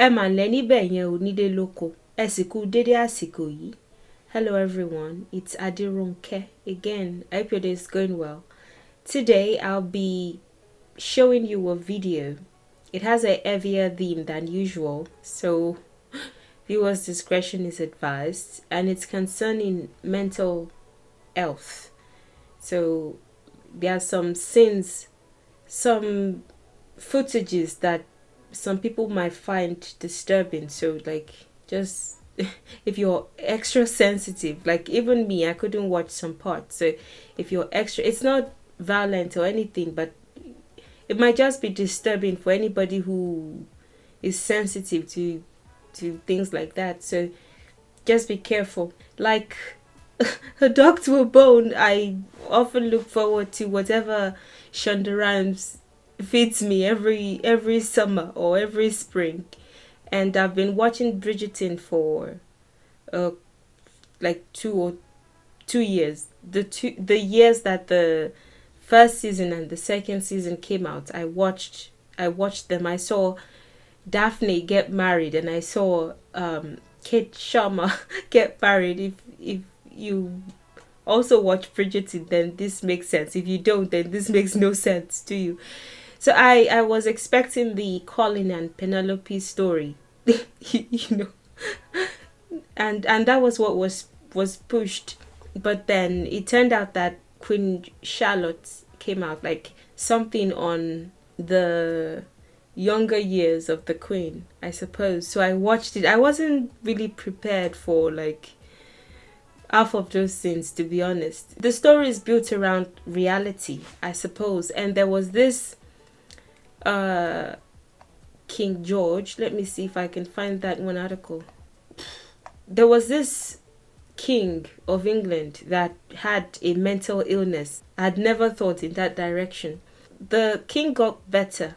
Emma Lenny Benye Unide Loko. Esiku Dede Asiko yi. Hello everyone, it's Adirunke again. I hope your day is going well. Today I'll be showing you a video. It has a heavier theme than usual, so viewers' discretion is advised, and it's concerning mental health. So there are some scenes, some footages that some people might find disturbing. So like, just if you're extra sensitive, like even me, I couldn't watch some parts. So if you're extra, it's not violent or anything, but it might just be disturbing for anybody who is sensitive to things like that. So just be careful. Like a dog to a bone, I often look forward to whatever Shonda Rhimes feeds me every summer or every spring. And I've been watching Bridgerton for like 2 years. The years that the first season and the second season came out, I watched them. I saw Daphne get married, and I saw Kate Sharma get married. If you also watch Bridgerton, then this makes sense. If you don't, then this makes no sense to you. So I was expecting the Colin and Penelope story, you know, and that was what was pushed. But then it turned out that Queen Charlotte came out, like something on the younger years of the Queen, I suppose. So I watched it. I wasn't really prepared for like half of those things, to be honest. The story is built around reality, I suppose, and there was this King George. Let me see if I can find that one article. There was this king of England that had a mental illness. I'd never thought in that direction. The king got better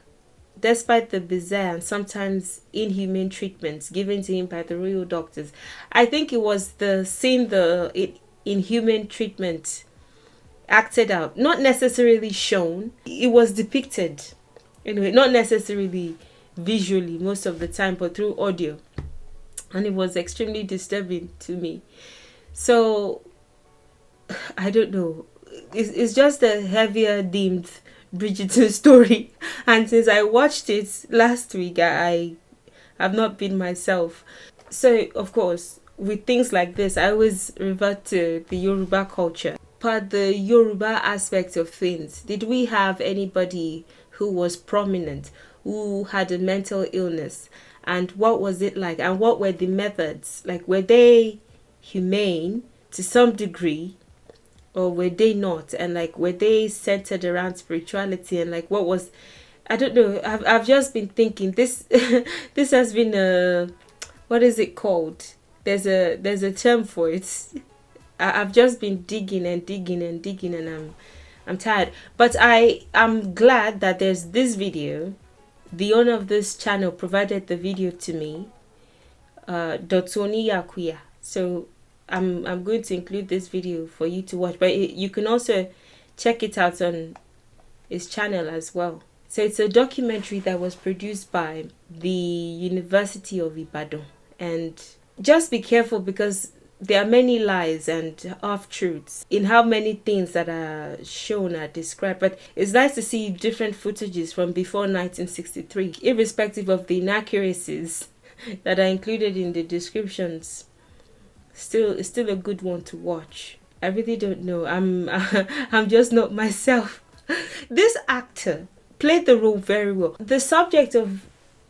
despite the bizarre and sometimes inhumane treatments given to him by the royal doctors. I think it was the inhumane treatment acted out, not necessarily shown. It was depicted, anyway, not necessarily visually most of the time, but through audio, and it was extremely disturbing to me. So I don't know, it's just a heavier themed Bridgerton story, and since I watched it last week, I have not been myself. So of course, with things like this, I always revert to the Yoruba culture. But the Yoruba aspect of things, did we have anybody who was prominent, who had a mental illness, and what was it like, and what were the methods? Like, were they humane to some degree, or were they not? And like, were they centered around spirituality? And like, what was, I don't know, I've just been thinking this this has been a, what is it called, there's a term for it. I've just been digging and digging and digging, and I'm tired. But I'm glad that there's this video. The owner of this channel provided the video to me, Dotun Oniyakuya. So I'm going to include this video for you to watch, but you can also check it out on his channel as well. So it's a documentary that was produced by the University of Ibadan, and just be careful because there are many lies and half-truths in how many things that are shown are described. But it's nice to see different footages from before 1963, irrespective of the inaccuracies that are included in the descriptions. It's still a good one to watch. I really don't know. I'm just not myself. This actor played the role very well. The subject of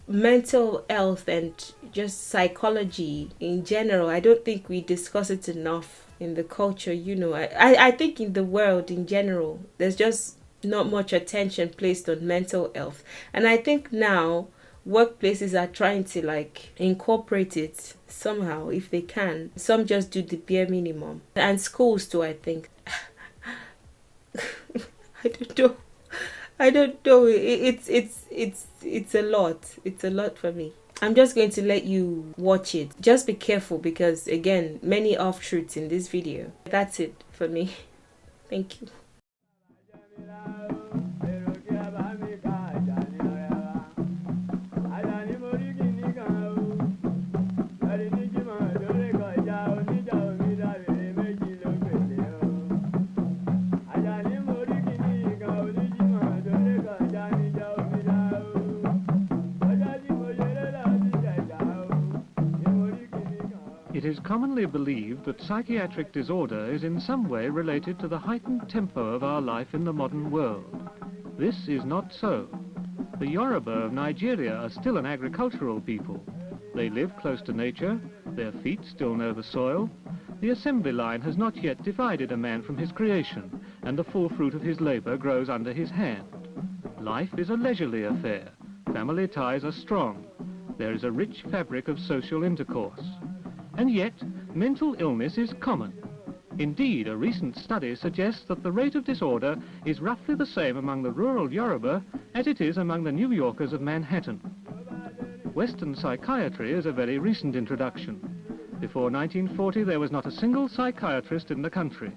mental health and just psychology in general, I don't think we discuss it enough in the culture, you know. I think in the world in general, there's just not much attention placed on mental health. And I think now workplaces are trying to like incorporate it somehow if they can. Some just do the bare minimum. And schools too, I think. I don't know. It's a lot. It's a lot for me. I'm just going to let you watch it. Just be careful because again, many half-truths in this video. That's it for me. Thank you. It is commonly believed that psychiatric disorder is in some way related to the heightened tempo of our life in the modern world. This is not so. The Yoruba of Nigeria are still an agricultural people. They live close to nature, their feet still know the soil. The assembly line has not yet divided a man from his creation, and the full fruit of his labour grows under his hand. Life is a leisurely affair. Family ties are strong. There is a rich fabric of social intercourse. And yet, mental illness is common. Indeed, a recent study suggests that the rate of disorder is roughly the same among the rural Yoruba as it is among the New Yorkers of Manhattan. Western psychiatry is a very recent introduction. Before 1940, there was not a single psychiatrist in the country.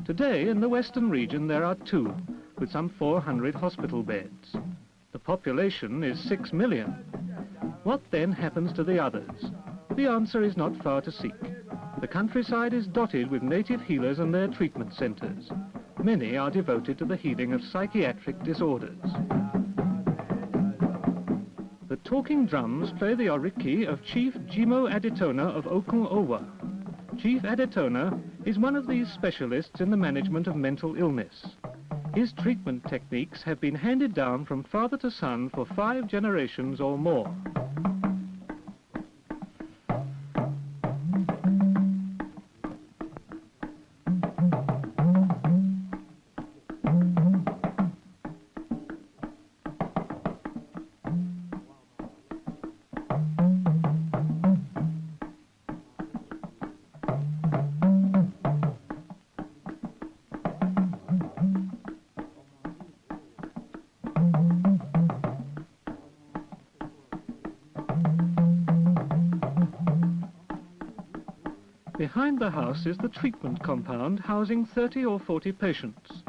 Today, in the Western region, there are 2, with some 400 hospital beds. The population is 6 million. What then happens to the others? The answer is not far to seek. The countryside is dotted with native healers and their treatment centres. Many are devoted to the healing of psychiatric disorders. The talking drums play the oriki of Chief Jimo Adetona of Okun Owa. Chief Adetona is one of these specialists in the management of mental illness. His treatment techniques have been handed down from father to son for 5 generations or more. Behind the house is the treatment compound housing 30 or 40 patients.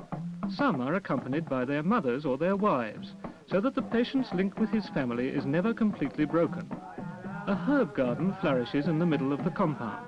Some are accompanied by their mothers or their wives, so that the patient's link with his family is never completely broken. A herb garden flourishes in the middle of the compound.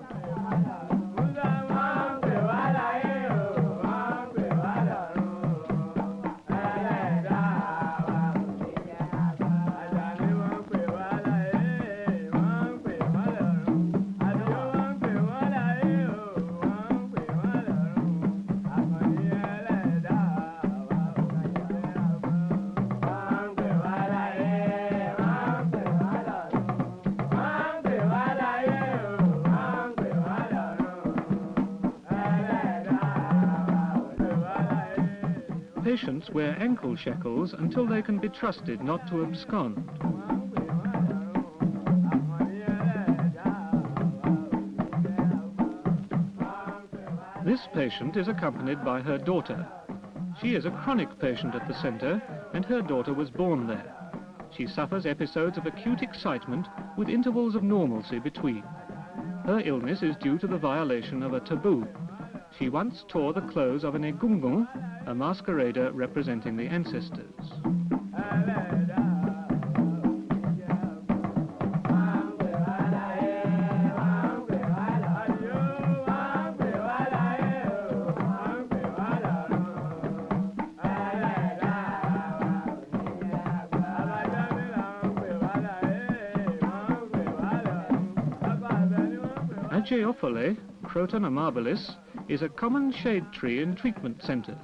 Patients wear ankle shackles until they can be trusted not to abscond. This patient is accompanied by her daughter. She is a chronic patient at the centre, and her daughter was born there. She suffers episodes of acute excitement with intervals of normalcy between. Her illness is due to the violation of a taboo. She once tore the clothes of an egungun, a masquerader representing the ancestors. Ageophile, Croton amabilis, is a common shade tree in treatment centres.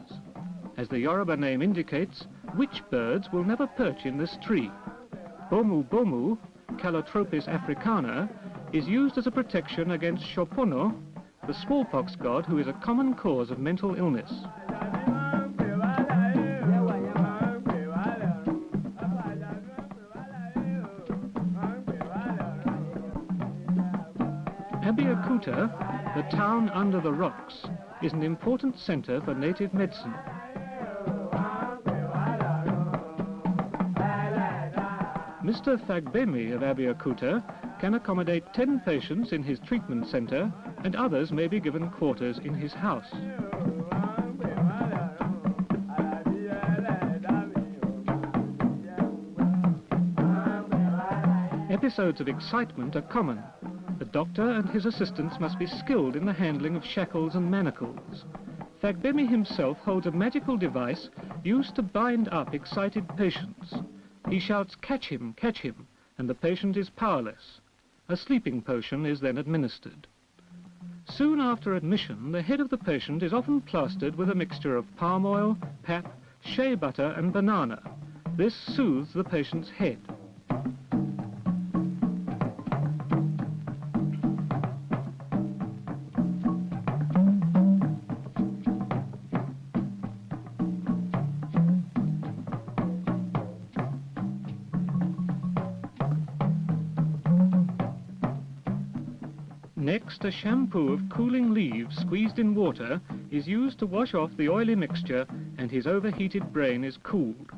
As the Yoruba name indicates, witch birds will never perch in this tree. Bomu bomu, Calotropis africana, is used as a protection against Shopono, the smallpox god who is a common cause of mental illness. Abeokuta, the town under the rocks, is an important centre for native medicine. Mr. Fagbemi of Abeokuta can accommodate 10 patients in his treatment centre, and others may be given quarters in his house. Episodes of excitement are common. The doctor and his assistants must be skilled in the handling of shackles and manacles. Fagbemi himself holds a magical device used to bind up excited patients. He shouts, catch him," and the patient is powerless. A sleeping potion is then administered. Soon after admission, the head of the patient is often plastered with a mixture of palm oil, pap, shea butter and banana. This soothes the patient's head. Next, a shampoo of cooling leaves squeezed in water is used to wash off the oily mixture, and his overheated brain is cooled.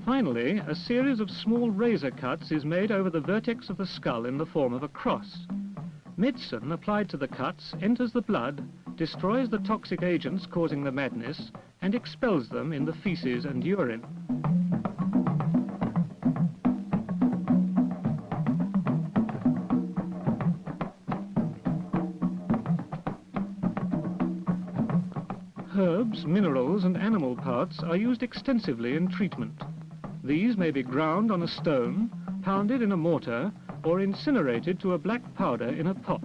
Finally, a series of small razor cuts is made over the vertex of the skull in the form of a cross. Medicine applied to the cuts enters the blood, destroys the toxic agents causing the madness, and expels them in the feces and urine. Herbs, minerals, and animal parts are used extensively in treatment. These may be ground on a stone, pounded in a mortar, or incinerated to a black powder in a pot.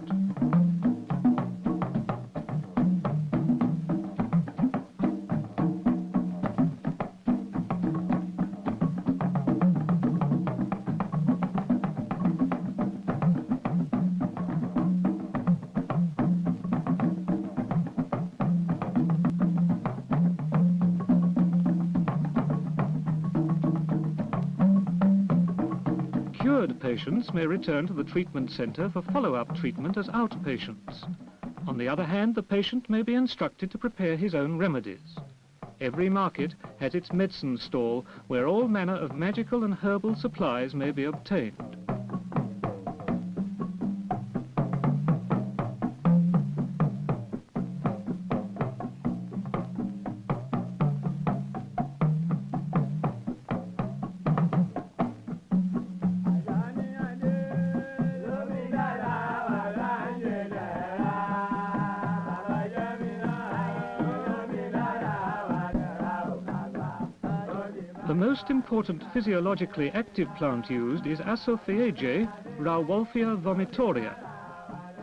Patients may return to the treatment centre for follow-up treatment as outpatients. On the other hand, the patient may be instructed to prepare his own remedies. Every market has its medicine stall where all manner of magical and herbal supplies may be obtained. The most important physiologically active plant used is Asophaegae rauwolfia vomitoria.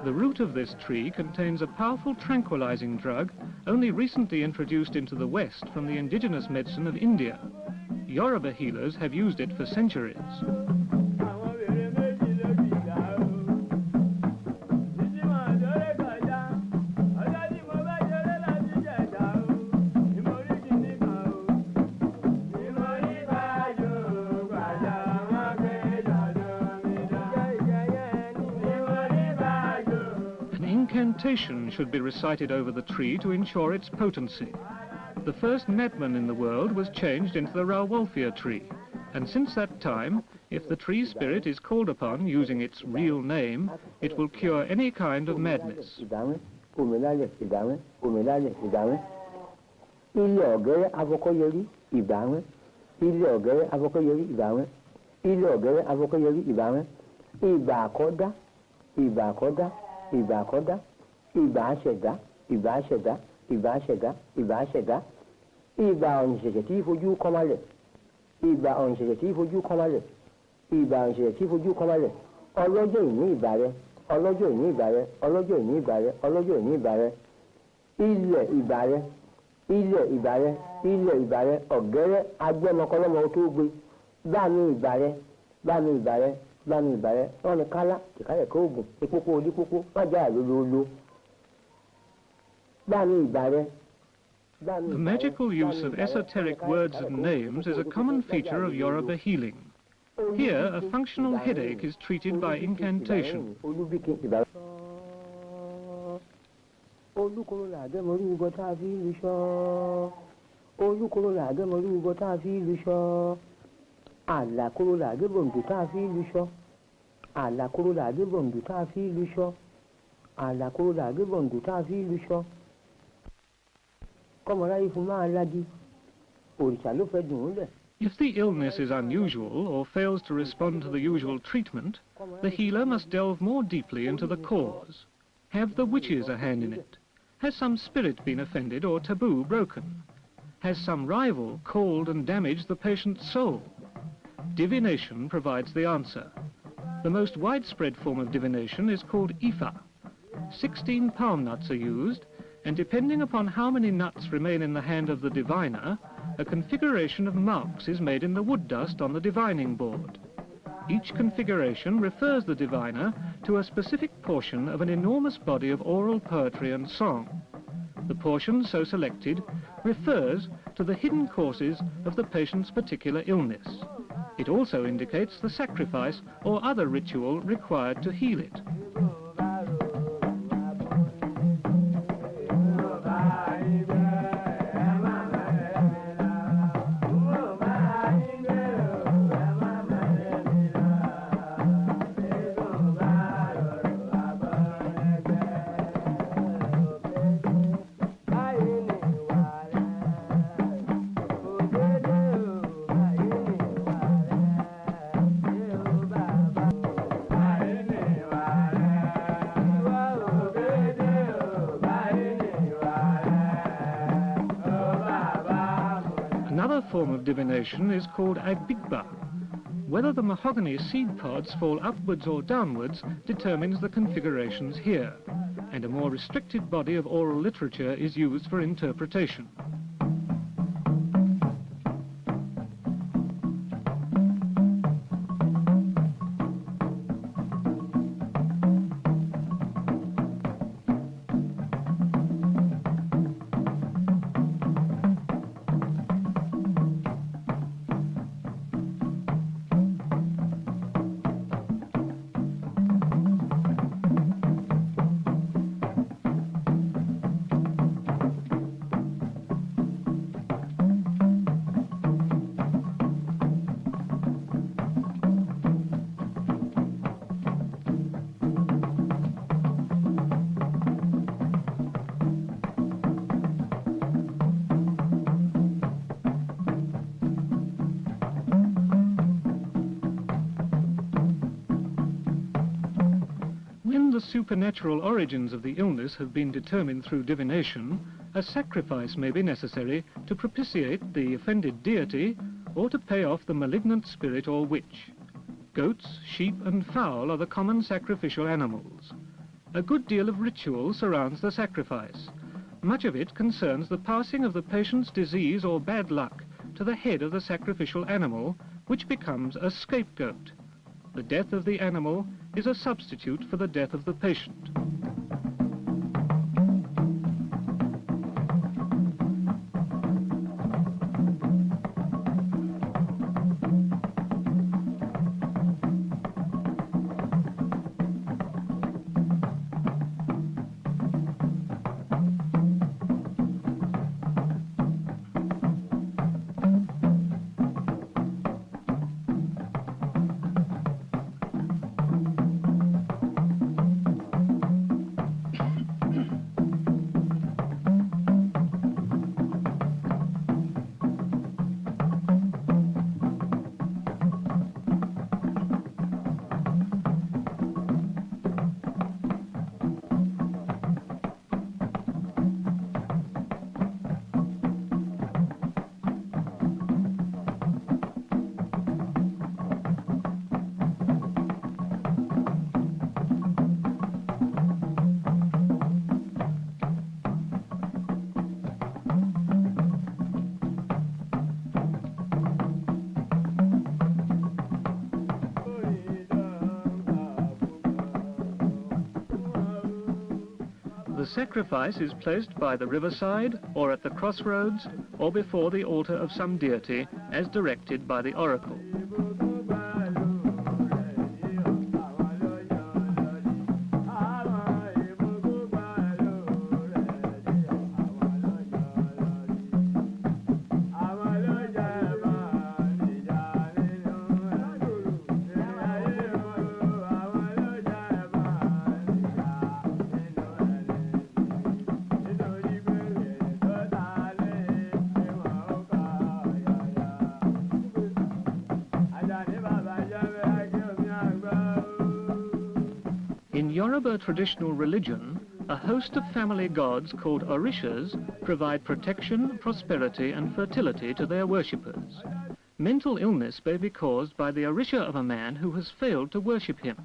The root of this tree contains a powerful tranquilizing drug only recently introduced into the West from the indigenous medicine of India. Yoruba healers have used it for centuries. Incantation should be recited over the tree to ensure its potency. The first madman in the world was changed into the rauwolfia tree, and since that time, if the tree spirit is called upon using its real name, it will cure any kind of madness. Ìbáṣẹ̀dá, ìbáṣẹ̀dá, ìbáṣẹ̀dá, ìbáṣẹ̀dá. Ìbà òǹṣẹ̀ṣẹ̀ tí fojú kọ́málẹ̀. Ìbà òǹṣẹ̀ṣẹ̀ tí fojú kọ́málẹ̀. Ìbà òǹṣẹ̀ṣẹ̀ tí fojú kọ́málẹ̀. Ọlọ́jọ́ ìní ìbà rẹ, ọlọ́jọ́ ìní ìbà rẹ, ọlọ́jọ́ ìní ìbà rẹ, ọlọ́jọ́ ìní ìbà rẹ. Ilẹ̀ ìbà rẹ, ilẹ̀ ìbà rẹ, ilẹ̀ ìbà rẹ, ọ̀gẹ́rẹ́ agbẹ́mọkọlọ́mọ tó gbé. Báàmì ìbà rẹ, báàmì ìbà rẹ, báàmì ìbà rẹ. Wọ́n ní kálá, ìkálẹ̀ kó oògùn, ìpópó onípópó, má já àlólóóló. The magical use of esoteric words and names is a common feature of Yoruba healing. Here, a functional headache is treated by incantation. If the illness is unusual or fails to respond to the usual treatment, the healer must delve more deeply into the cause. Have the witches a hand in it? Has some spirit been offended or taboo broken? Has some rival called and damaged the patient's soul? Divination provides the answer. The most widespread form of divination is called Ifa. 16 palm nuts are used, and depending upon how many nuts remain in the hand of the diviner, a configuration of marks is made in the wood dust on the divining board. Each configuration refers the diviner to a specific portion of an enormous body of oral poetry and song. The portion so selected refers to the hidden causes of the patient's particular illness. It also indicates the sacrifice or other ritual required to heal it. Another form of divination is called agbigba. Whether the mahogany seed pods fall upwards or downwards determines the configurations here, and a more restricted body of oral literature is used for interpretation. The supernatural origins of the illness have been determined through divination, a sacrifice may be necessary to propitiate the offended deity or to pay off the malignant spirit or witch. Goats, sheep and fowl are the common sacrificial animals. A good deal of ritual surrounds the sacrifice. Much of it concerns the passing of the patient's disease or bad luck to the head of the sacrificial animal, which becomes a scapegoat. The death of the animal is a substitute for the death of the patient. The sacrifice is placed by the riverside, or at the crossroads, or before the altar of some deity, as directed by the oracle. In Yoruba traditional religion, A host of family gods called Orishas provide protection, prosperity and fertility to their worshippers. Mental illness may be caused by the Orisha of a man who has failed to worship him.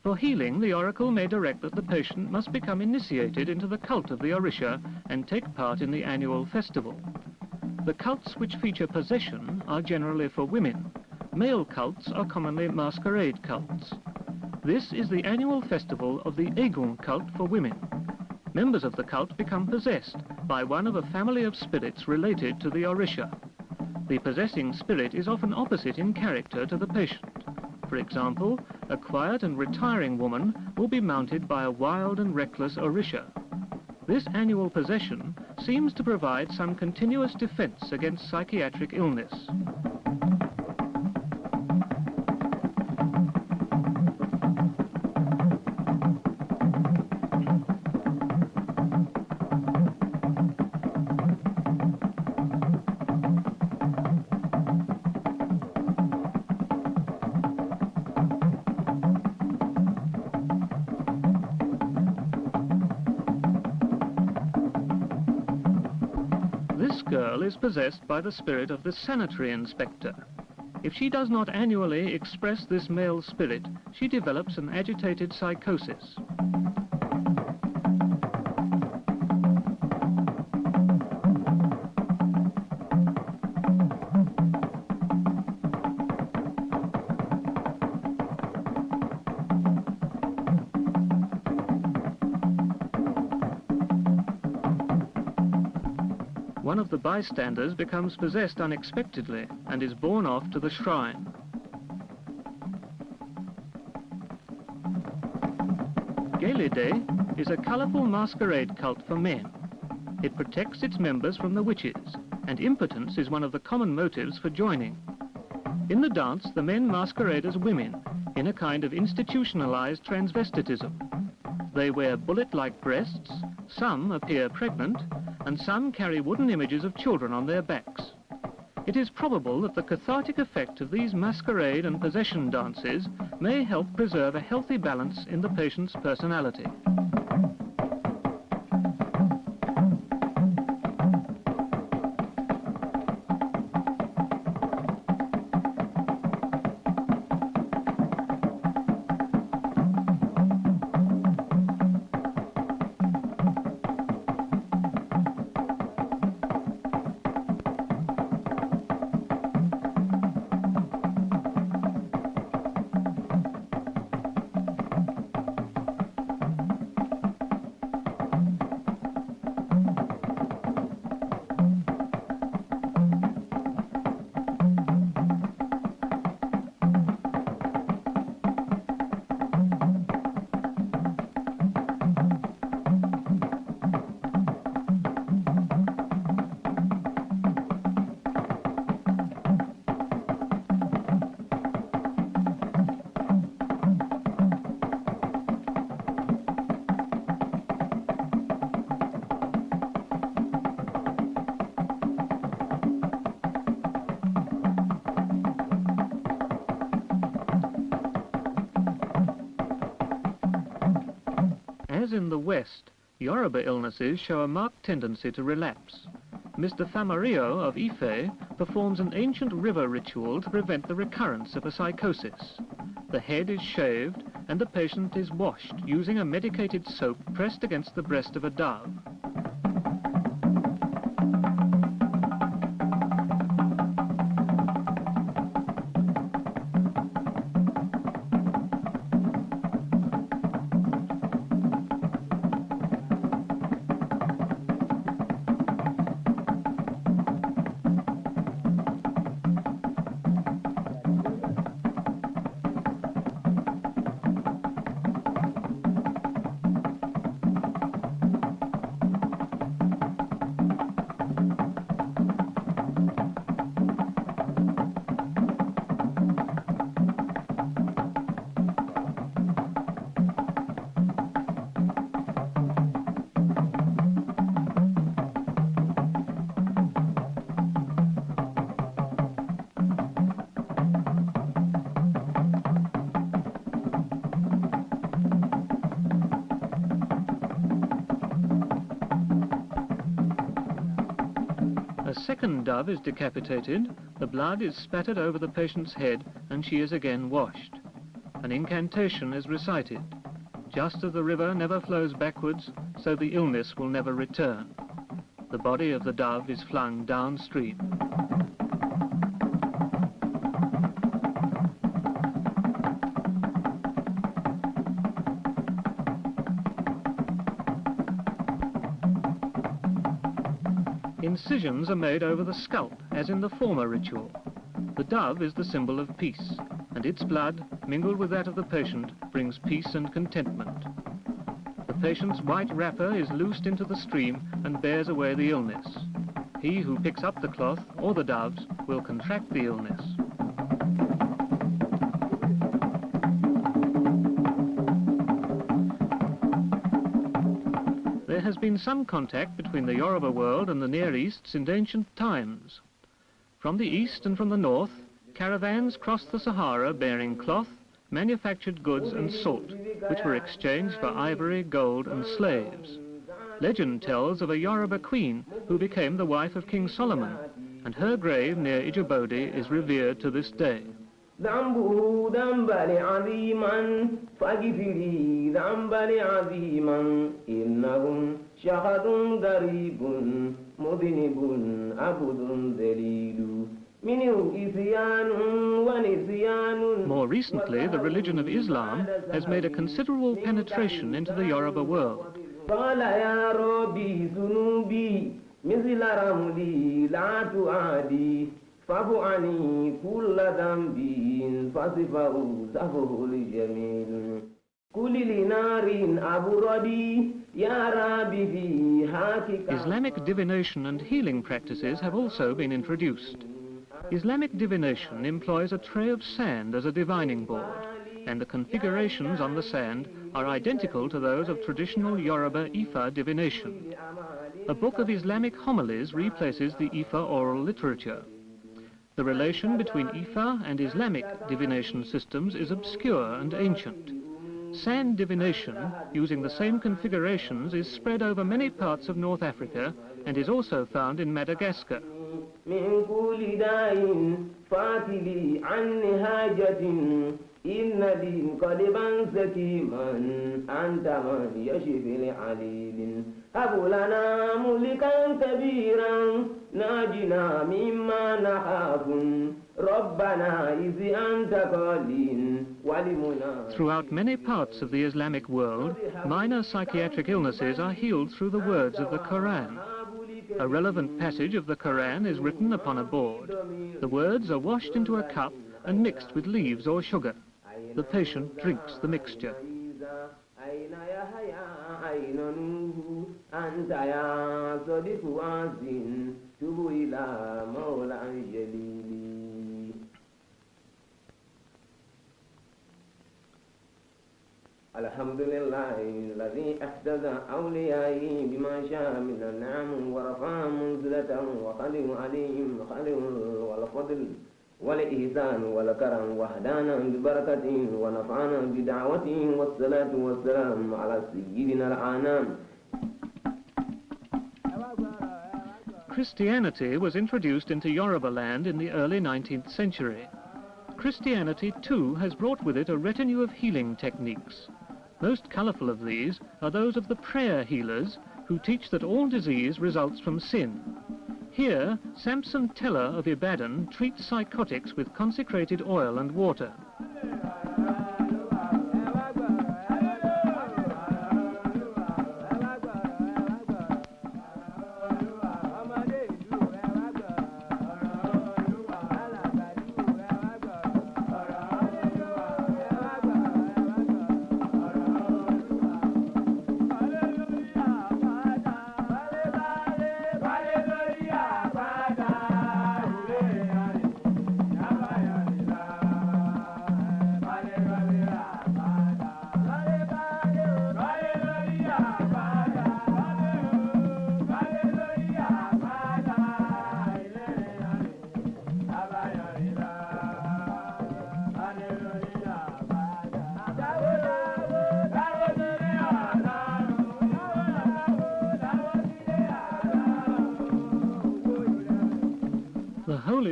For healing, the oracle may direct that the patient must become initiated into the cult of the Orisha and take part in the annual festival. The cults which feature possession are generally for women. Male cults are commonly masquerade cults. This is the annual festival of the Egun cult for women. Members of the cult become possessed by one of a family of spirits related to the Orisha. The possessing spirit is often opposite in character to the patient. For example, a quiet and retiring woman will be mounted by a wild and reckless Orisha. This annual possession seems to provide some continuous defense against psychiatric illness. Is possessed by the spirit of the sanitary inspector. If she does not annually express this male spirit, she develops an agitated psychosis. One of the bystanders becomes possessed unexpectedly and is borne off to the shrine. Gelede is a colourful masquerade cult for men. It protects its members from the witches, and impotence is one of the common motives for joining. In the dance, the men masquerade as women in a kind of institutionalized transvestitism. They wear bullet-like breasts, some appear pregnant, and some carry wooden images of children on their backs. It is probable that the cathartic effect of these masquerade and possession dances may help preserve a healthy balance in the patient's personality. As in the West, Yoruba illnesses show a marked tendency to relapse. Mr. Famario of Ife performs an ancient river ritual to prevent the recurrence of a psychosis. The head is shaved and the patient is washed using a medicated soap pressed against the breast of a dove. second dove is decapitated, the blood is spattered over the patient's head and she is again washed. An incantation is recited. Just as the river never flows backwards, so the illness will never return. The body of the dove is flung downstream. Incisions are made over the scalp, as in the former ritual. The dove is the symbol of peace, and its blood, mingled with that of the patient, brings peace and contentment. The patient's white wrapper is loosed into the stream and bears away the illness. He who picks up the cloth, or the doves, will contract the illness. There has been some contact between the Yoruba world and the Near East since ancient times. From the east and from the north, caravans crossed the Sahara bearing cloth, manufactured goods and salt, which were exchanged for ivory, gold and slaves. Legend tells of a Yoruba queen who became the wife of King Solomon, and her grave near Ijebode is revered to this day. More recently, the religion of Islam has made a considerable penetration into the Yoruba world. Islamic divination and healing practices have also been introduced. Islamic divination employs a tray of sand as a divining board, and the configurations on the sand are identical to those of traditional Yoruba Ifa divination. A book of Islamic homilies replaces the Ifa oral literature. The relation between Ifa and Islamic divination systems is obscure and ancient. Sand divination, using the same configurations, is spread over many parts of North Africa and is also found in Madagascar. Throughout many parts of the Islamic world, minor psychiatric illnesses are healed through the words of the Quran. A relevant passage of the Quran is written upon a board. The words are washed into a cup and mixed with leaves or sugar. The patient drinks the mixture. Alhamdulillah, الذي أحدث أوليائه بما شاء من النعم ورفع منزلتهم وخلق عليهم خلق والفضل والإحسان والكرم وهدانا ببركته ونفعنا بدعوته والصلاة والسلام على سيدنا الأنام. Christianity was introduced into Yoruba land in the early 19th century. Christianity, too, has brought with it a retinue of healing techniques. Most colourful of these are those of the prayer healers, who teach that all disease results from sin. Here, Samson Teller of Ibadan treats psychotics with consecrated oil and water.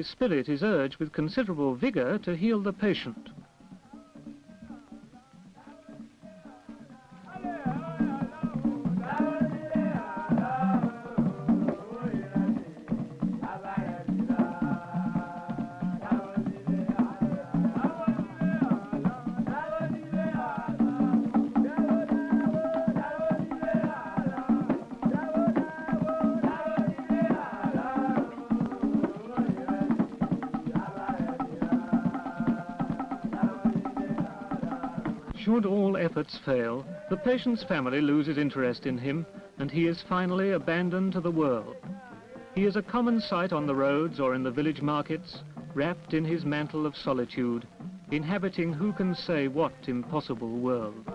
Holy Spirit is urged with considerable vigour to heal the patient. Should all efforts fail, the patient's family loses interest in him, and he is finally abandoned to the world. He is a common sight on the roads or in the village markets, wrapped in his mantle of solitude, inhabiting who can say what impossible worlds.